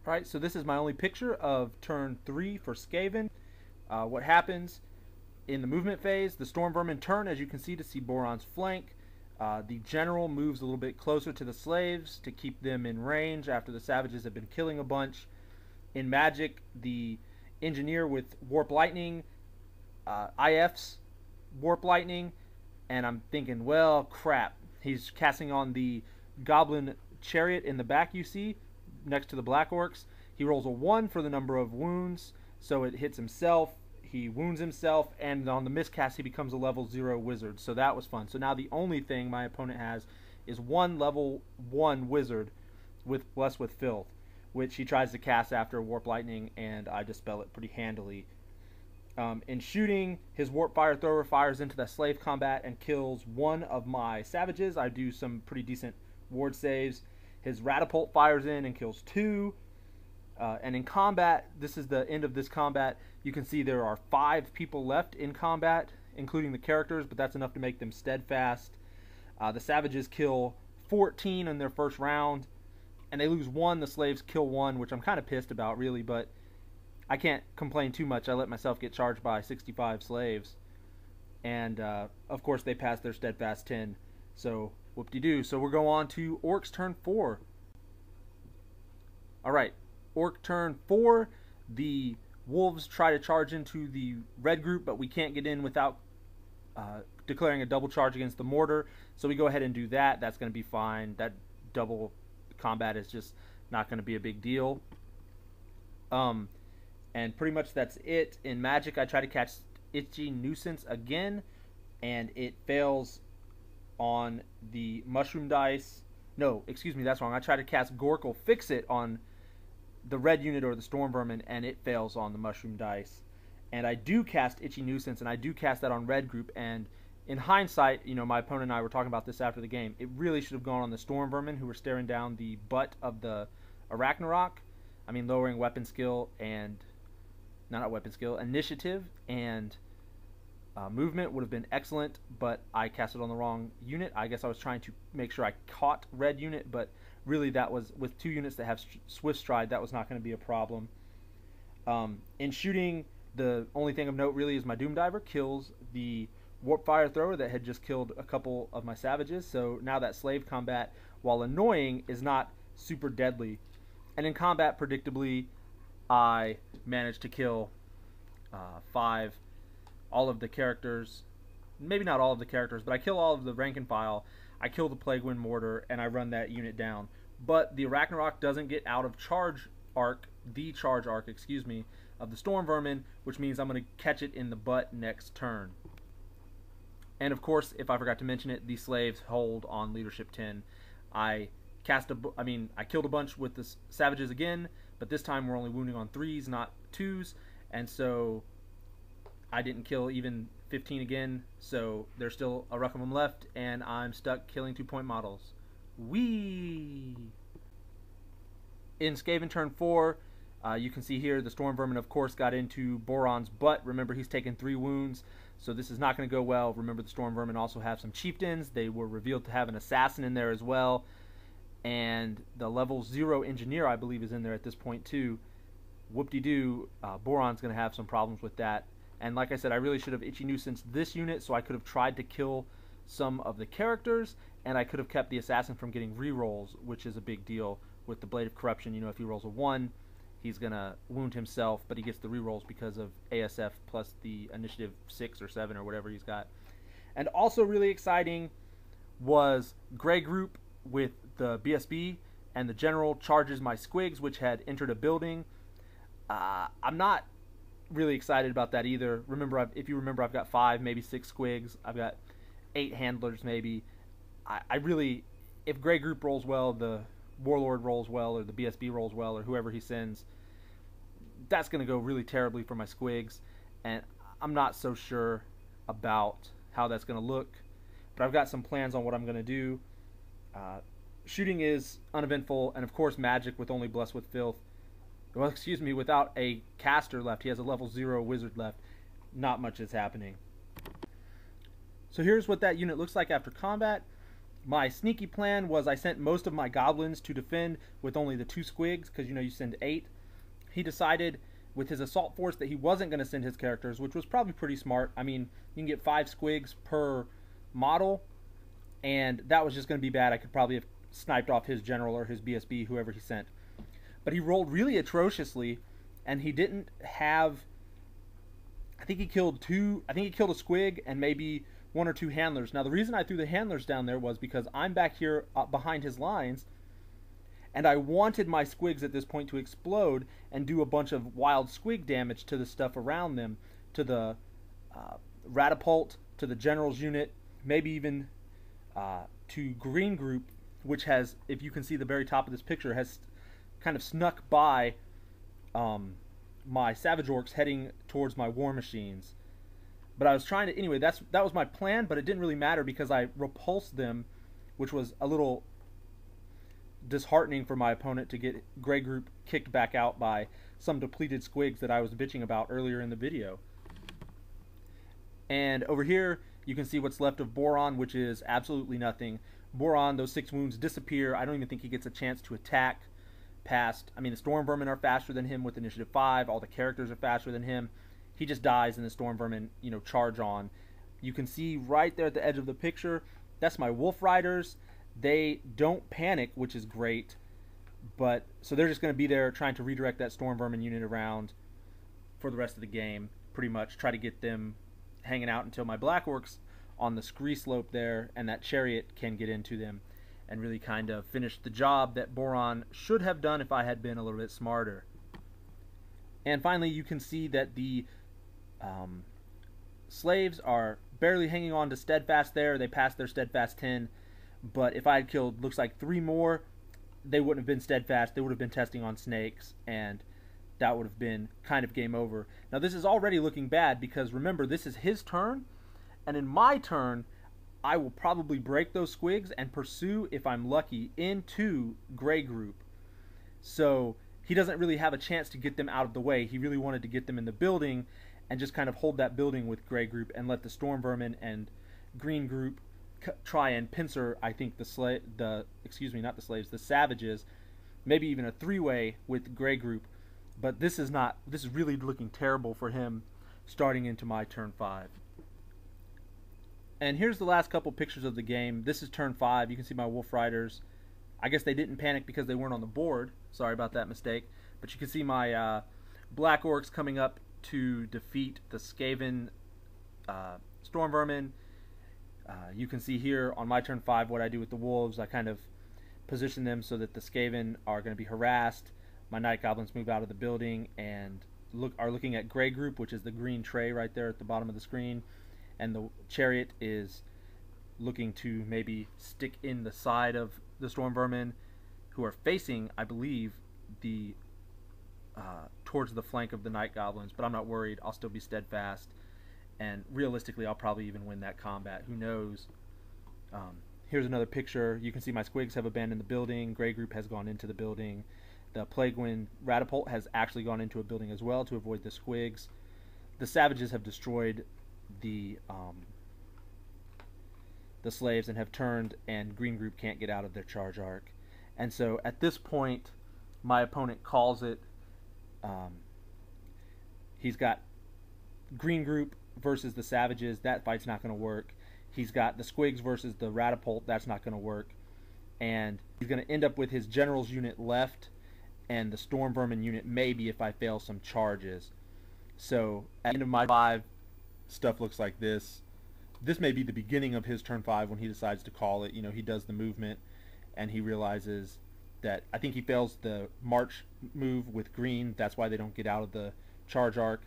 Alright, so this is my only picture of turn 3 for Skaven. What happens in the movement phase, the Storm Vermin turn, as you can see, to see Boron's flank. The general moves a little bit closer to the slaves to keep them in range after the savages have been killing a bunch. In Magic, the engineer with Warp Lightning IFs Warp Lightning, and I'm thinking, well, crap. He's casting on the Goblin Chariot in the back, you see, next to the Black Orcs. He rolls a 1 for the number of wounds, so it hits himself. He wounds himself, and on the miscast, he becomes a level 0 wizard. So that was fun. So now the only thing my opponent has is one level 1 wizard with Blessed with Filth, which he tries to cast after Warp Lightning, and I dispel it pretty handily. In shooting, his Warp Fire Thrower fires into the slave combat and kills one of my savages. I do some pretty decent ward saves. His Ratapult fires in and kills 2. And in combat, this is the end of this combat. You can see there are 5 people left in combat, including the characters, but that's enough to make them steadfast. The savages kill 14 in their first round, and they lose 1. The slaves kill 1, which I'm kind of pissed about, really, but I can't complain too much. I let myself get charged by 65 slaves. And, of course, they pass their steadfast 10. So, whoop-de-doo. So we'll go on to Orcs turn 4. Alright, Orc turn 4. The wolves try to charge into the red group, but we can't get in without declaring a double charge against the mortar. So we go ahead and do that. That's going to be fine. That double combat is just not going to be a big deal. And pretty much that's it. In Magic, I try to catch Itchy Nuisance again, and it fails on the mushroom dice. No, excuse me, that's wrong. I try to cast Gorkle Fix It on the red unit or the Storm Vermin, and it fails on the mushroom dice. And I do cast Itchy Nuisance, and I do cast that on red group, and in hindsight, you know, my opponent and I were talking about this after the game. It really should have gone on the Storm Vermin, who were staring down the butt of the Arachnarok. I mean, lowering weapon skill and... not weapon skill, initiative and movement would have been excellent, but I cast it on the wrong unit. I guess I was trying to make sure I caught red unit, but really that was, with 2 units that have Swift Stride, that was not going to be a problem. In shooting, the only thing of note really is my Doom Diver kills the Warp Fire Thrower that had just killed a couple of my savages, so now that slave combat, while annoying, is not super deadly. And in combat, predictably, I managed to kill 5, all of the characters, maybe not all of the characters, but I kill all of the rank and file. I kill the Plague Wind Mortar, and I run that unit down. But the Arachnarok doesn't get out of charge arc, excuse me, of the Storm Vermin, which means I'm going to catch it in the butt next turn. And of course, if I forgot to mention it, the slaves hold on leadership 10. I killed a bunch with the savages again, but this time we're only wounding on 3s, not 2s, and so I didn't kill even 15 again, so there's still a ruck of them left, and I'm stuck killing 2-point models. Whee! In Skaven turn 4, you can see here the Storm Vermin, of course, got into Boron's butt. Remember, he's taken 3 wounds, so this is not going to go well. Remember, the Storm Vermin also have some chieftains. They were revealed to have an assassin in there as well. And the level 0 engineer, I believe, is in there at this point too. Whoop-de-doo, Boron's going to have some problems with that. And like I said, I really should have Itchy Nuisance this unit, so I could have tried to kill some of the characters, and I could have kept the assassin from getting rerolls, which is a big deal with the Blade of Corruption. You know, if he rolls a 1, he's going to wound himself, but he gets the rerolls because of ASF plus the initiative 6 or 7 or whatever he's got. And also really exciting was Grey Group with the BSB, and the general charges my squigs, which had entered a building. I'm not really excited about that either. Remember, if you remember, I've got 5, maybe 6 squigs. I've got 8 handlers, maybe. I really, if Grey Group rolls well, the Warlord rolls well, or the BSB rolls well, or whoever he sends, that's going to go really terribly for my squigs, and I'm not so sure about how that's going to look. But I've got some plans on what I'm going to do. Shooting is uneventful, and of course Magic with only Blessed with Filth. Well, excuse me, without a caster left. He has a level 0 wizard left. Not much is happening. So here's what that unit looks like after combat. My sneaky plan was I sent most of my goblins to defend with only the 2 squigs, because you know you send 8. He decided with his assault force that he wasn't going to send his characters, which was probably pretty smart. I mean, you can get 5 squigs per model, and that was just going to be bad. I could probably have sniped off his general or his BSB, whoever he sent. But he rolled really atrociously, and he didn't have. I think he killed a squig and maybe 1 or 2 handlers. Now the reason I threw the handlers down there was because I'm back here behind his lines, and I wanted my squigs at this point to explode and do a bunch of wild squig damage to the stuff around them, to the Ratapult, to the general's unit, maybe even to Green Group, which has, if you can see the very top of this picture, has kind of snuck by my Savage Orcs heading towards my War Machines. But I was trying to, anyway, that was my plan, but it didn't really matter because I repulsed them, which was a little disheartening for my opponent to get Grey Group kicked back out by some depleted squigs that I was bitching about earlier in the video. And over here, you can see what's left of Boron, which is absolutely nothing. Boron, those 6 wounds disappear. I don't even think he gets a chance to attack past. I mean, the Storm Vermin are faster than him with Initiative 5. All the characters are faster than him. He just dies and the Storm Vermin, you know, charge on. You can see right there at the edge of the picture, that's my Wolf Riders. They don't panic, which is great. But so they're just going to be there trying to redirect that Storm Vermin unit around for the rest of the game. Pretty much try to get them hanging out until my Black Orcs on the scree slope there and that Chariot can get into them and really kind of finish the job that Boron should have done if I had been a little bit smarter. And finally, you can see that the slaves are barely hanging on to Steadfast there. They passed their Steadfast 10, but if I had killed, looks like 3 more, they wouldn't have been Steadfast. They would have been testing on snakes, and that would have been kind of game over. Now this is already looking bad because remember, this is his turn, and in my turn, I will probably break those squigs and pursue, if I'm lucky, into Grey Group. So he doesn't really have a chance to get them out of the way. He really wanted to get them in the building and just kind of hold that building with Grey Group and let the Storm Vermin and Green Group try and pincer, I think, the Savages, maybe even a 3-way with Grey Group. But this is really looking terrible for him starting into my turn 5. And here's the last couple pictures of the game. This is turn 5. You can see my Wolf Riders. I guess they didn't panic because they weren't on the board. Sorry about that mistake. But you can see my Black Orcs coming up to defeat the Skaven Storm Vermin. You can see here on my turn 5 what I do with the Wolves. I kind of position them so that the Skaven are going to be harassed. My Night Goblins move out of the building and are looking at Grey Group, which is the green tray right there at the bottom of the screen. And the Chariot is looking to maybe stick in the side of the Storm Vermin, who are facing, I believe, the towards the flank of the Night Goblins. But I'm not worried. I'll still be steadfast. And realistically, I'll probably even win that combat. Who knows? Here's another picture. You can see my squigs have abandoned the building. Grey Group has gone into the building. The Plague Wind Ratapult has actually gone into a building as well to avoid the squigs. The Savages have destroyed the slaves and have turned, and Green Group can't get out of their charge arc. And so at this point, my opponent calls it. He's got Green Group versus the Savages. That fight's not going to work. He's got the Squigs versus the Ratapult. That's not going to work. And he's going to end up with his General's unit left and the Storm Vermin unit maybe if I fail some charges. So at the end of my 5, stuff looks like this. This may be the beginning of his turn 5 when he decides to call it. You know, he does the movement and he realizes that I think he fails the march move with green. That's why they don't get out of the charge arc,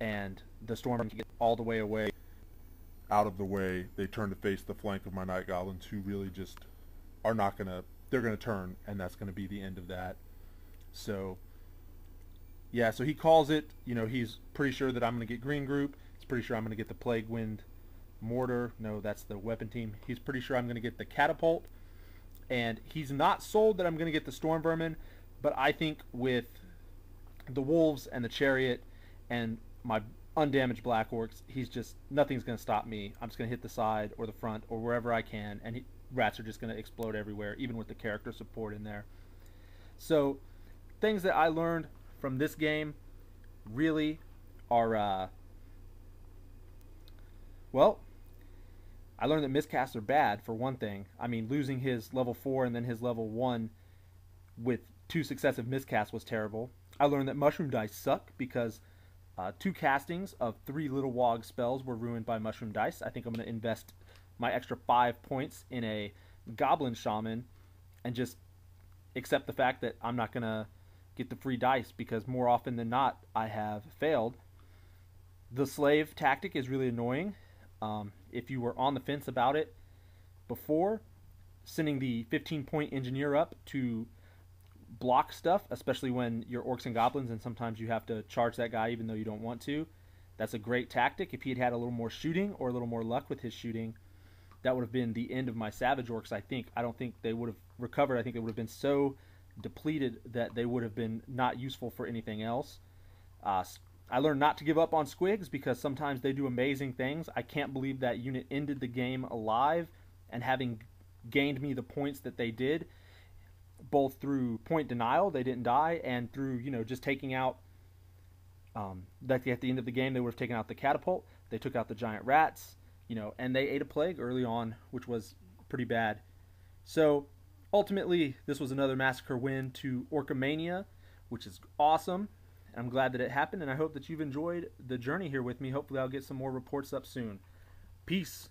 and the Storm Vermin get all the way away. Out of the way, they turn to face the flank of my Night Goblins, who really just are not gonna. They're gonna turn, and that's gonna be the end of that. So, yeah. So he calls it. You know, he's pretty sure that I'm gonna get Green Group. He's pretty sure I'm gonna get the Plague Wind Mortar. No, that's the weapon team. He's pretty sure I'm gonna get the Catapult, and he's not sold that I'm gonna get the Storm Vermin. But I think with the Wolves and the Chariot and my undamaged Black Orcs, he's just, nothing's going to stop me. I'm just going to hit the side or the front or wherever I can, and rats are just going to explode everywhere, even with the character support in there. So, things that I learned from this game really are, well, I learned that miscasts are bad, for one thing. I mean, losing his level 4 and then his level 1 with 2 successive miscasts was terrible. I learned that mushroom dice suck because 2 castings of 3 little wog spells were ruined by mushroom dice. I think I'm going to invest my extra 5 points in a goblin shaman and just accept the fact that I'm not going to get the free dice, because more often than not I have failed. The slave tactic is really annoying. If you were on the fence about it before, sending the 15-point engineer up to block stuff, especially when you're orcs and goblins and sometimes you have to charge that guy even though you don't want to, that's a great tactic. If he had had a little more shooting or a little more luck with his shooting, that would have been the end of my savage orcs, I think. I don't think they would have recovered. I think they would have been so depleted that they would have been not useful for anything else. I learned not to give up on squigs because sometimes they do amazing things. I can't believe that unit ended the game alive and having gained me the points that they did, both through point denial, they didn't die, and through, just taking out, like at the end of the game, they would have taken out the catapult. They took out the giant rats, and they ate a plague early on, which was pretty bad. So ultimately, this was another massacre win to Orcomania, which is awesome. I'm glad that it happened, and I hope that you've enjoyed the journey here with me. Hopefully I'll get some more reports up soon. Peace.